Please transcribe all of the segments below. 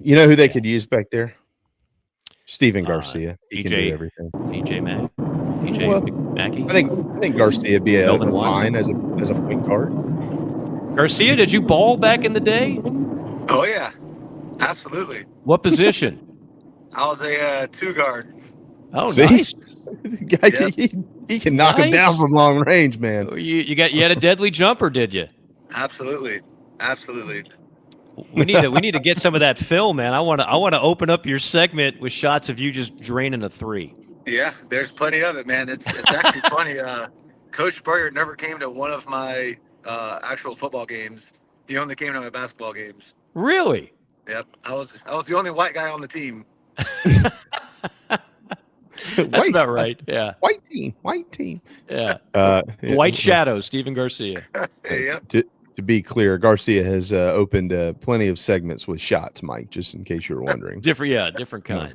You know who they could use back there? Steven Garcia. He can do PJ everything. PJ Well, Mackey, I think Garcia would be Melvin a Watson. fine as a point guard. Garcia, did you ball back in the day? Oh yeah, absolutely. What position? I was a two guard. Oh, See? nice. Guy, Yep. he can knock him down Nice. from long range, man. You had a deadly jumper, did you? Absolutely. We need to get some of that film, man. I want to open up your segment with shots of you just draining a three. Yeah, there's plenty of it, man. It's actually funny. Coach Spurrier never came to one of my actual football games. He only came to my basketball games. Really? Yep, I was the only white guy on the team. That's about right. Yeah. White team. Yeah. Yeah. White Shadow, Steven Garcia. Yep. To be clear, Garcia has opened plenty of segments with shots, Mike, just in case you were wondering. Different kind.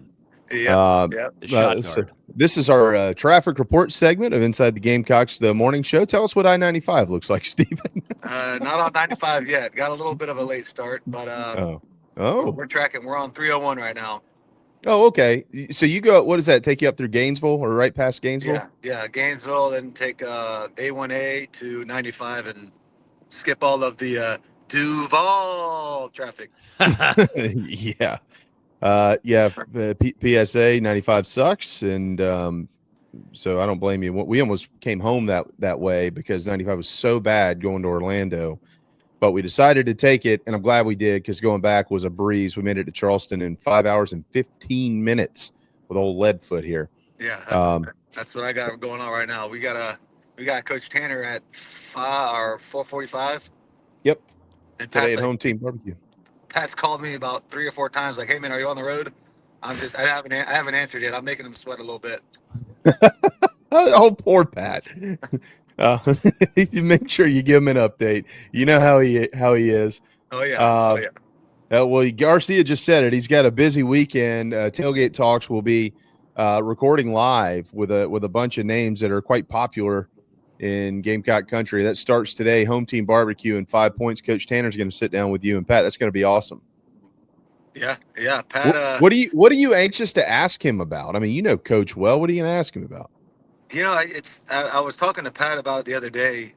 Yep. The shot So guard. this is our traffic report segment of Inside the Gamecocks, the morning show. Tell us what I-95 looks like, Steven. Not on 95 yet. Got a little bit of a late start, but we're tracking. We're on 301 right now. Oh, okay. So you go, what does that take you up through Gainesville or right past Gainesville? Yeah, Gainesville, then take A1A to 95 and skip all of the Duval traffic. Yeah. PSA 95 sucks. And so I don't blame you. We almost came home that way because 95 was so bad going to Orlando. But we decided to take it, and I'm glad we did because going back was a breeze. We made it to Charleston in 5 hours and 15 minutes with old Leadfoot here. Yeah, that's what I got going on right now. We got Coach Tanner at 4:45. Yep. And Today at Home Team Barbecue. Pat's called me about 3 or 4 times, like, "Hey man, are you on the road?" I haven't answered yet. I'm making him sweat a little bit. Oh, poor Pat. You make sure you give him an update. You know how he is. Oh yeah. Well, Garcia just said it. He's got a busy weekend. Tailgate Talks will be recording live with a bunch of names that are quite popular in Gamecock country. That starts today. Home Team Barbecue and 5 points. Coach Tanner's going to sit down with you and Pat. That's going to be awesome. Yeah, Pat. What are you anxious to ask him about? I mean, you know Coach well. What are you going to ask him about? I was talking to Pat about it the other day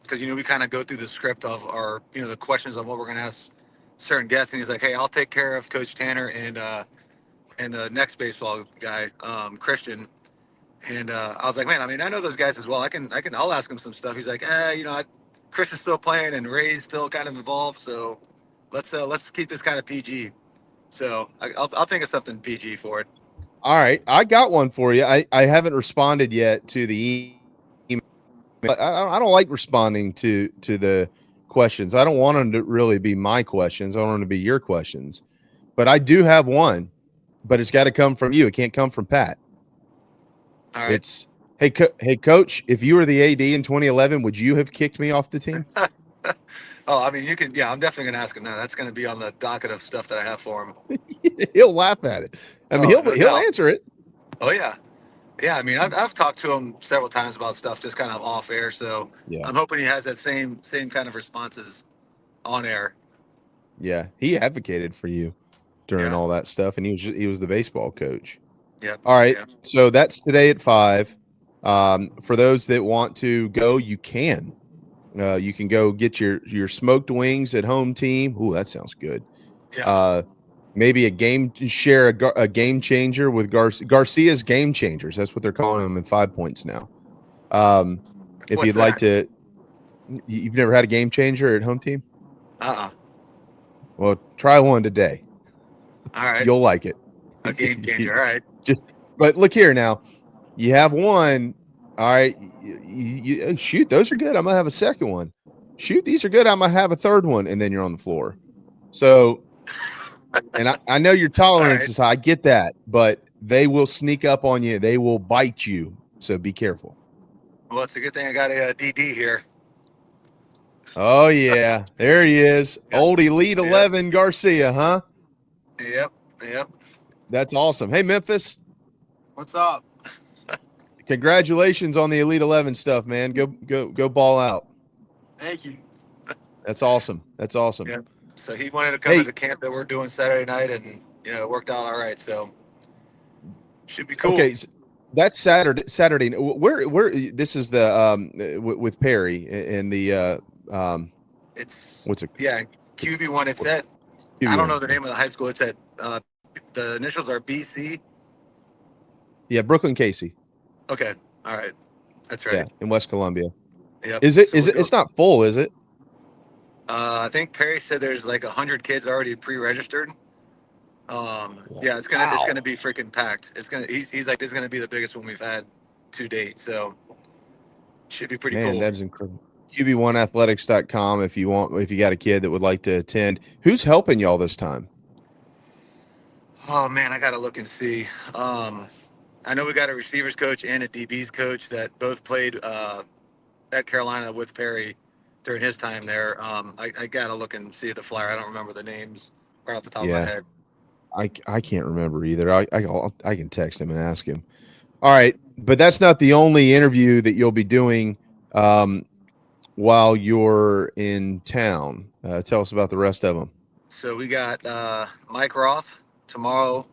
because we kind of go through the script of our the questions on what we're going to ask certain guests, and he's like, "Hey, I'll take care of Coach Tanner and the next baseball guy, Christian." And I was like, "Man, I mean, I know those guys as well. I'll ask him some stuff." He's like, Christian's still playing and Ray's still kind of involved, so let's keep this kind of PG." So I'll think of something PG for it. All right, I got one for you. I haven't responded yet to the email. I don't like responding to the questions. I don't want them to really be my questions. I want them to be your questions. But I do have one, but it's got to come from you. It can't come from Pat. All right. It's, hey, Coach, if you were the AD in 2011, would you have kicked me off the team? Oh, I mean, you can. Yeah, I'm definitely going to ask him that. That's going to be on the docket of stuff that I have for him. He'll laugh at it. I mean, he'll answer it. Oh yeah, yeah. I mean, I've talked to him several times about stuff, just kind of off air. So yeah. I'm hoping he has that same kind of responses on air. Yeah, he advocated for you during all that stuff, and he was the baseball coach. Yeah. All right. Yeah. So that's today at 5. For those that want to go, you can. You can go get your smoked wings at Home Team. Ooh, that sounds good. Yeah. Maybe a game changer with Garcia's Game Changers. That's what they're calling them in 5 points now. If you'd like to, you've never had a game changer at Home Team? Well, try one today. All right. You'll like it. A game changer. All right. But look here now. You have one. All right. Shoot, those are good. I'm going to have a second one. Shoot, these are good. I'm going to have a third one. And then you're on the floor. So, and I know your tolerance is high. I get that. But they will sneak up on you. They will bite you. So be careful. Well, it's a good thing I got a DD here. Oh, yeah. There he is. Yep. Old Elite 11 Garcia, huh? Yep. That's awesome. Hey, Memphis. What's up? Congratulations on the Elite 11 stuff, man. Go ball out. Thank you. That's awesome. Yeah. So he wanted to come to the camp that we're doing Saturday night, and it worked out all right. So should be cool. Okay, so that's Saturday. Where this is the with Perry and the it's what's it? Yeah, QB1. It's at QB1. I don't know the name of the high school. It's at the initials are BC. Yeah, Brooklyn Casey. Okay, all right, that's right. Yeah, in West Columbia. Yep. Is it? It's not full, is it? I think Perry said there's like 100 kids already pre-registered. Yeah, it's gonna be freaking packed. He's like, this is gonna be the biggest one we've had to date. So should be pretty cool. Man, that is incredible. QB1athletics.com if you got a kid that would like to attend. Who's helping y'all this time? Oh man, I gotta look and see. I know we got a receivers coach and a DBs coach that both played at Carolina with Perry during his time there. I gotta look and see the flyer. I don't remember the names right off the top of my head. I can't remember either. I can text him and ask him. All right, but that's not the only interview that you'll be doing while you're in town. Tell us about the rest of them. So we got Mike Roth tomorrow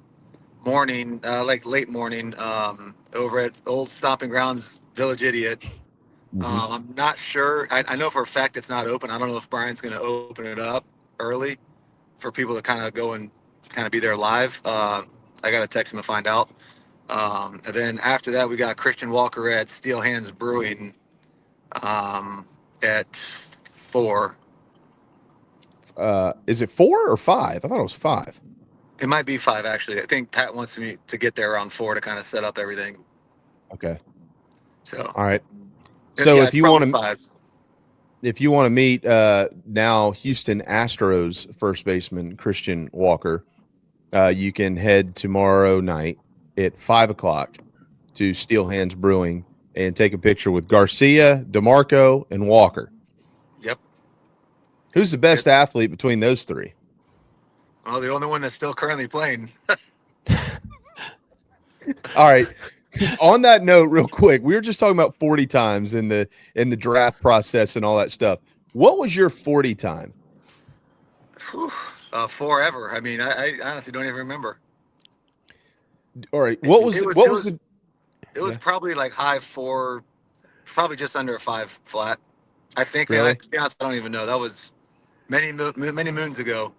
morning, like late morning, over at Old Stomping Grounds, Village Idiot. Mm-hmm. I'm not sure. I know for a fact it's not open. I don't know if Brian's going to open it up early for people to kind of go and kind of be there live. I got to text him to find out. And then after that, we got Christian Walker at Steel Hands Brewing at 4. Is it 4 or 5? I thought it was 5. It might be 5, actually. I think Pat wants me to get there around 4 to kind of set up everything. Okay. So. All right. So yeah, if you want to meet now Houston Astros first baseman Christian Walker, you can head tomorrow night at 5:00 to Steel Hands Brewing and take a picture with Garcia, DiMarco, and Walker. Yep. Who's the best athlete between those three? Well, the only one that's still currently playing. All right. On that note, real quick, we were just talking about 40 times in the draft process and all that stuff. What was your 40 time? Forever. I mean, I honestly don't even remember. All right. It was probably like high 4, probably just under a 5 flat. I think. Really? Man, to be honest, I don't even know. That was many moons ago.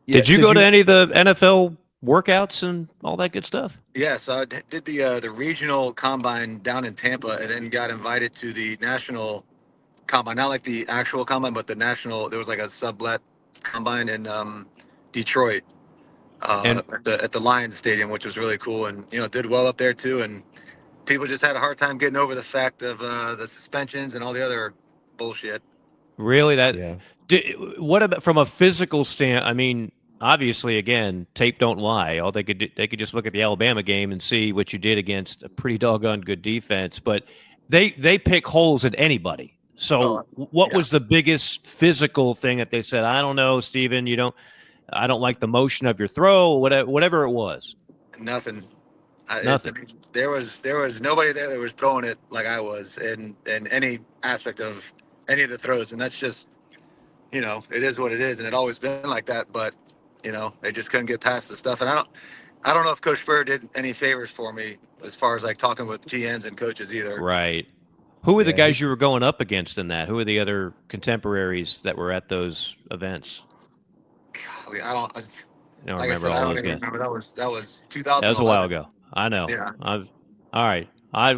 Yeah, did you go to any of the NFL workouts and all that good stuff? Yeah, so I did the regional combine down in Tampa, and then got invited to the national combine. Not like the actual combine, but the national. There was like a sublet combine in Detroit at the Lions Stadium, which was really cool, and did well up there too. And people just had a hard time getting over the fact of the suspensions and all the other bullshit. Really? Yeah. What about from a physical stand? I mean, obviously, again, tape don't lie. All they could just look at the Alabama game and see what you did against a pretty doggone good defense. But they pick holes at anybody. So what was the biggest physical thing that they said? I don't know, Steven. I don't like the motion of your throw. Whatever it was. Nothing. Nothing. There was nobody there that was throwing it like I was in any aspect of any of the throws, and that's just it is what it is, and it always been like that. But they just couldn't get past the stuff, and I don't know if Coach Spur did any favors for me as far as like talking with GMs and coaches either. Right. Who were the guys you were going up against in that? Who were the other contemporaries that were at those events? Golly, I don't remember all those guys. That was 2000. That was a while ago. I know. Yeah. All right.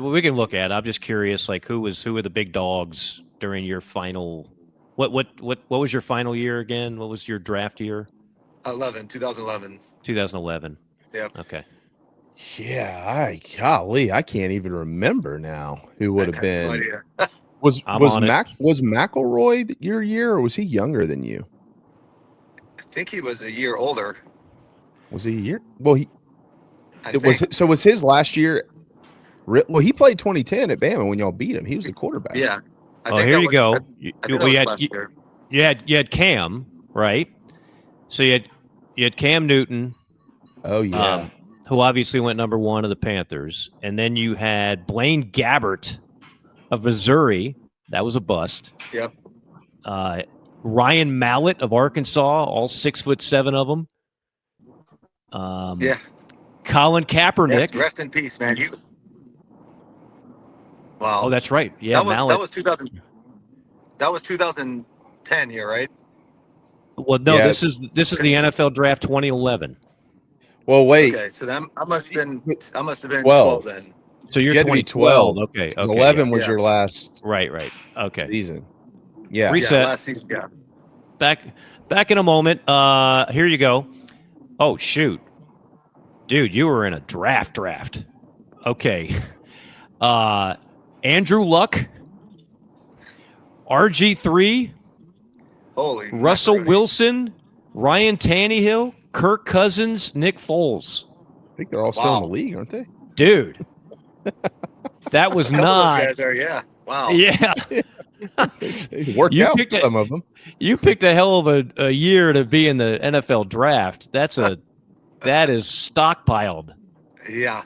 We can look at it. I'm just curious, like who were the big dogs during your final? What was your final year again? What was your draft year? 2011. 2011. Yep. Okay. Yeah, golly, I can't even remember now who would have been. No idea. Was McElroy your year, or was he younger than you? I think he was a year older. Was he a year? Well, was his last year. Well, he played 2010 at Bama when y'all beat him. He was the quarterback. Yeah. Here you go. You had Cam, right? So you had Cam Newton. Oh yeah. Who obviously went number 1 of the Panthers, and then you had Blaine Gabbert of Missouri. That was a bust. Yep. Ryan Mallett of Arkansas, all 6'7" of them. Yeah. Colin Kaepernick. Rest in peace, man. Wow. Oh, that's right. Yeah, Mallett. That was 2000. That was 2010 year, right? Well, no, this is the NFL Draft 2011. Well, wait. Okay, so I must have been 12 then. So you're You had to be 2012. Okay. 11 was your last Right. Okay. season. Yeah. Reset. Yeah, last season. Yeah. Back in a moment. Here you go. Oh, shoot. Dude, you were in a draft. Okay. Andrew Luck, RG3, Holy Russell macaroni. Wilson, Ryan Tannehill, Kirk Cousins, Nick Foles. I think they're all still in the league, aren't they? Dude, that was A couple of not. those guys are, yeah. Wow. Yeah. It worked You out picked for some of them. You picked a hell of a year to be in the NFL draft. That is stockpiled. Yeah.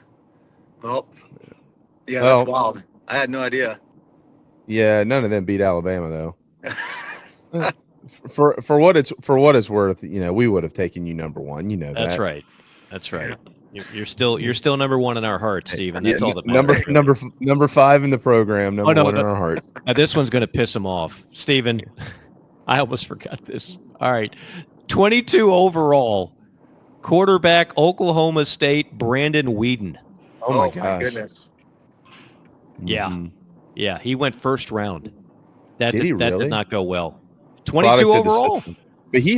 Well, yeah, Well, that's wild. I had no idea. Yeah, none of them beat Alabama though. for what it's worth, we would have taken you number one. You know that. That's right. You're still number one in our hearts, Steven. That's all that matters. Number 5 in the program. Number one in our heart. Now this one's going to piss him off, Steven. I almost forgot this. All right, 22 overall, quarterback, Oklahoma State, Brandon Whedon. Oh my gosh. Goodness. Yeah. Mm-hmm. Yeah, he went first round. That Did he that really? did not go well. 22 overall. But he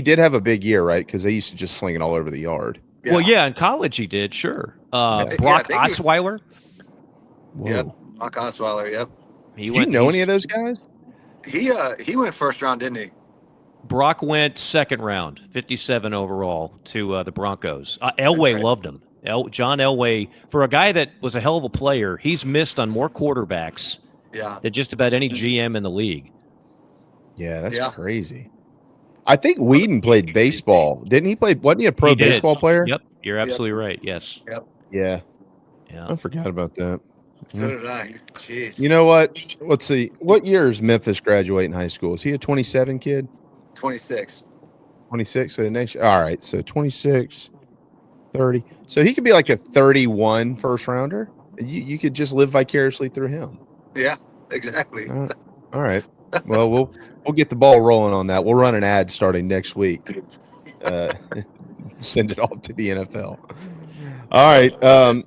did have a big year, right? Because they used to just sling it all over the yard. Yeah. Well, yeah, in college he did, sure. Brock Osweiler. Whoa. Yep. Brock Osweiler. Yep. Did you know any of those guys? He went first round, didn't he? Brock went second round, 57 overall to the Broncos. Elway right. loved him. John Elway, for a guy that was a hell of a player, he's missed on more quarterbacks than just about any GM in the league. Yeah, that's crazy. I think Whedon played baseball. Didn't he play? Wasn't he a pro baseball player? Yep, you're absolutely right. Yes. Yep. Yeah. Yeah. I forgot about that. So did I. Jeez. You know what? Let's see. What year is Memphis graduating high school? Is he a 27 kid? 26. 26. So the next. All right. So 26, 30. So he could be like a 31 first rounder. You could just live vicariously through him. Yeah, exactly. All right. Well, we'll get the ball rolling on that. We'll run an ad starting next week. Send it off to the NFL. All right.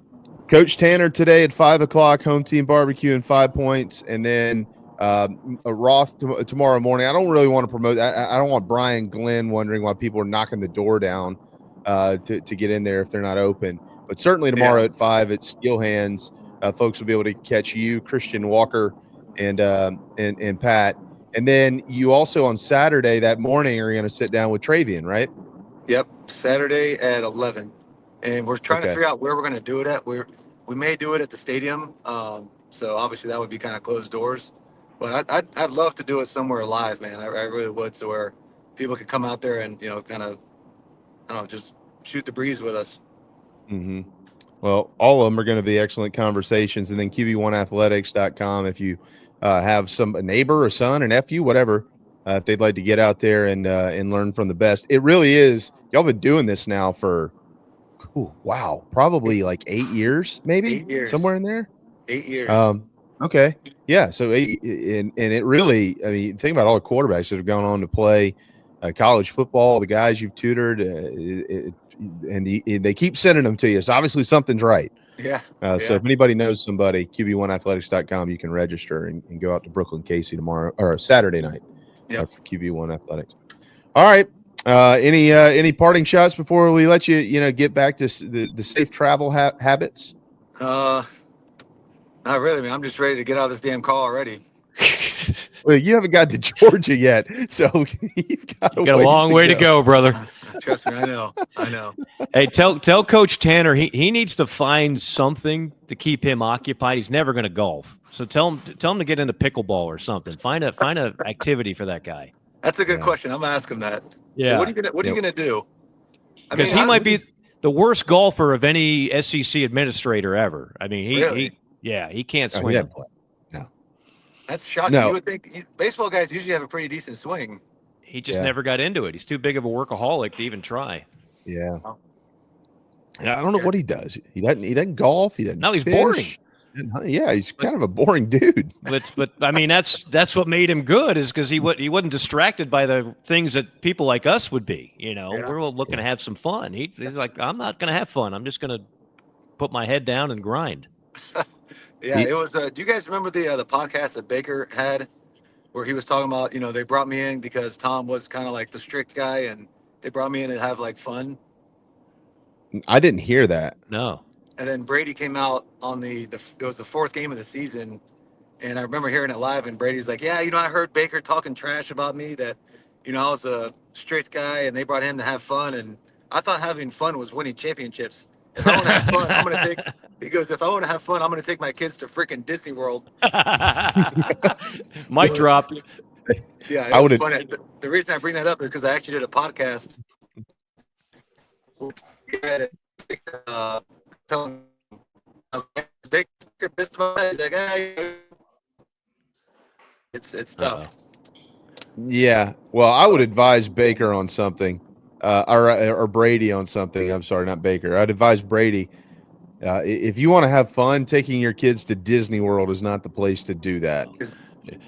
Coach Tanner today at 5:00, home team barbecue and 5 points, and then a Roth tomorrow morning. I don't really want to promote. I don't want Brian Glenn wondering why people are knocking the door down to get in there if they're not open. But certainly tomorrow at 5 at Steel Hands, folks will be able to catch you, Christian Walker, and Pat. And then you also on Saturday that morning are going to sit down with Travian, right? Yep, Saturday at 11, and we're trying to figure out where we're going to do it at. We may do it at the stadium, so obviously that would be kind of closed doors. But I'd love to do it somewhere live, man. I really would, so where people could come out there and kind of, I don't know, just shoot the breeze with us. Mm-hmm. Well, all of them are going to be excellent conversations, and then QB1athletics.com if you have a neighbor, a son, an nephew, whatever, if they'd like to get out there and learn from the best. It really is. Y'all been doing this now for, probably like 8 years, maybe 8 years. Somewhere in there. 8 years. Okay. Yeah. So, and it really, I mean, think about all the quarterbacks that have gone on to play college football, the guys you've tutored, and they keep sending them to you. So obviously something's right. Yeah. So if anybody knows somebody, QB1athletics.com, you can register and go out to Brooklyn Casey tomorrow or Saturday night for QB1 Athletics. All right. Any parting shots before we let you get back to the safe travel habits? Not really, man. I'm just ready to get out of this damn car already. Well, you haven't got to Georgia yet, so you've got a long way to go, brother. Trust me, I know. Hey, tell Coach Tanner he needs to find something to keep him occupied. He's never going to golf, so tell him to get into pickleball or something. Find a activity for that guy. That's a good question. I'm gonna ask him that. Yeah. So what are you gonna do? Because he might be the worst golfer of any SEC administrator ever. I mean, he can't swing. No. That's shocking. No. You would think baseball guys usually have a pretty decent swing. He just never got into it. He's too big of a workaholic to even try. Yeah. I don't know what he does. He doesn't golf. He doesn't. No, he's fish. boring. Yeah, he's kind of a boring dude. But I mean, that's what made him good, is because he wasn't distracted by the things that people like us would be. We're all looking to have some fun. He's like, I'm not going to have fun. I'm just going to put my head down and grind. It was. Do you guys remember the podcast that Baker had, where he was talking about, they brought me in because Tom was kind of like the strict guy, and they brought me in to have like fun. I didn't hear that. No. And then Brady came out on it was the fourth game of the season, and I remember hearing it live. And Brady's like, "Yeah, I heard Baker talking trash about me, that I was a strict guy, and they brought him to have fun. And I thought having fun was winning championships. If I want to have fun, I'm gonna take." He goes, "If I want to have fun, I'm gonna take my kids to freaking Disney World." Mic drop. Yeah, it was funny. The reason I bring that up is because I actually did a podcast. Telling Baker missed my head. He's like, "Hey." It's tough. Yeah. Well, I would advise Baker on something, or Brady on something. I'm sorry, not Baker. I'd advise Brady. If you want to have fun, taking your kids to Disney World is not the place to do that.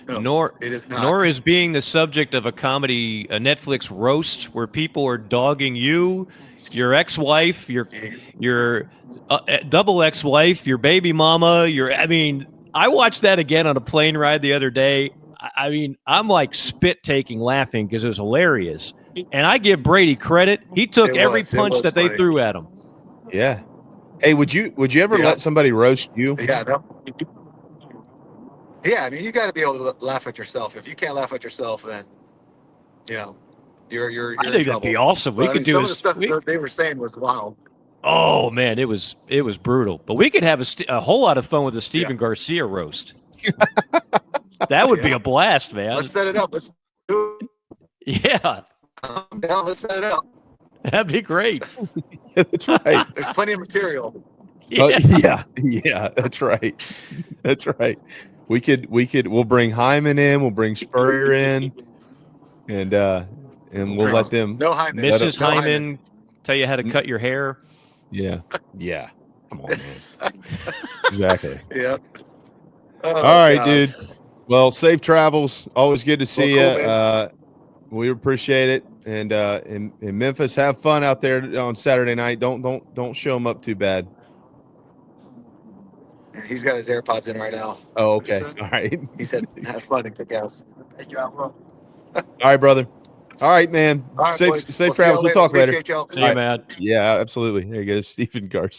No, it is not. Nor is being the subject of a Netflix roast where people are dogging you, your ex-wife, your double ex-wife, your baby mama. I watched that again on a plane ride the other day. I mean, I'm like spit-taking laughing because it was hilarious. And I give Brady credit. He took every punch that they threw at him. Yeah. Hey, would you ever let somebody roast you? Yeah. No. Yeah, I mean, you got to be able to laugh at yourself. If you can't laugh at yourself, then you're I think that'd be awesome. We could do some of the stuff that they were saying was wild. Oh man, it was brutal. But we could have a whole lot of fun with the Steven Garcia roast. That would be a blast, man. Let's set it up. Let's do it. Yeah. Let's set it up. That'd be great. That's right. There's plenty of material. Yeah. Yeah, that's right. That's right. We'll bring Hyman in, we'll bring Spurrier in, and we'll let them. No Hyman. Mrs. Hyman tell you how to cut your hair. Yeah. Yeah. Come on, man. Exactly. Yep. All right, dude. Well, safe travels. Always good to see you. We appreciate it. And in Memphis, have fun out there on Saturday night. Don't show them up too bad. He's got his AirPods in right now. Oh, okay. All right. He said, "Have fun and kick ass." Thank you, bro. All right, brother. All right, man. All right, safe boys. travels. We'll talk later. Y'all. See you, man. Yeah, absolutely. There you go, Steven Garcia.